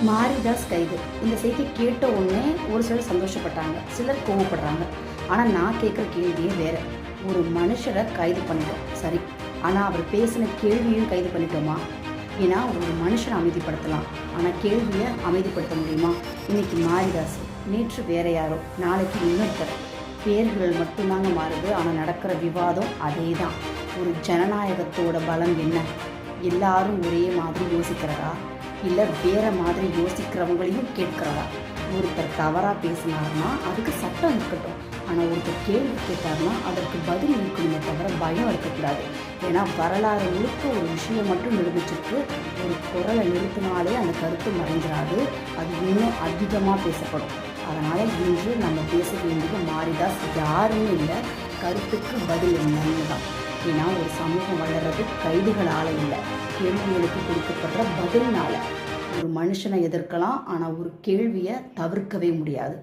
மாரிதாஸ் கைது. இந்த செய்தி கேட்ட உடனே ஒரு சிலர் சந்தோஷப்பட்டாங்க, சிலர் கோவப்படுறாங்க. ஆனால் நான் கேட்குற கேள்வியே வேற. ஒரு மனுஷரை கைது பண்ணிட்டோம் சரி, ஆனால் அவர் பேசின கேள்வியும் கைது பண்ணிட்டோமா? ஏன்னா ஒரு மனுஷனை அமைதிப்படுத்தலாம், ஆனால் கேள்வியை அமைதிப்படுத்த முடியுமா? இன்னைக்கு மாரிதாஸ், நேற்று வேற யாரோ, நாளைக்கு இன்னொருத்தர். பேர்கள் மட்டும்தாங்க மாறுது, ஆனால் நடக்கிற விவாதம் அதே தான். ஒரு ஜனநாயகத்தோட பலம் என்ன? எல்லாரும் ஒரே மாதிரி யோசிக்கிறதா, இல்லை வேறு மாதிரி யோசிக்கிறவங்களையும் கேட்கிறதா? ஒருத்தர் தவறாக பேசினார்னா அதுக்கு சட்டம் இருக்கட்டும், ஆனால் ஒருத்தர் கேள்வி கேட்டார்னா அதற்கு பதில் இருக்கணுமே தவிர பயம் இருக்கக்கூடாது. ஏன்னா வரலாறு முழுக்க ஒரு விஷயம் மட்டும் நிரூபிச்சிருக்கு, ஒரு குரலை நிறுத்தினாலே அந்த கருத்து மறைஞ்சிடாது, அது இன்னும் அதிகமாக பேசப்படும். அதனால் இன்று நம்ம பேச வேண்டியது மாரிதாஸ் யாருமே இல்லை, கருத்துக்கு பதில் என்னன்னு தான். ஏன்னா ஒரு சமூகம் வளர்றது கைதுகளால் இல்லை, கேள்விகளுக்கு கொடுக்கப்படுற பதில்னால. ஒரு மனுஷனை எதிர்க்கலாம், ஆனால் ஒரு கேள்வியை தவிர்க்கவே முடியாது.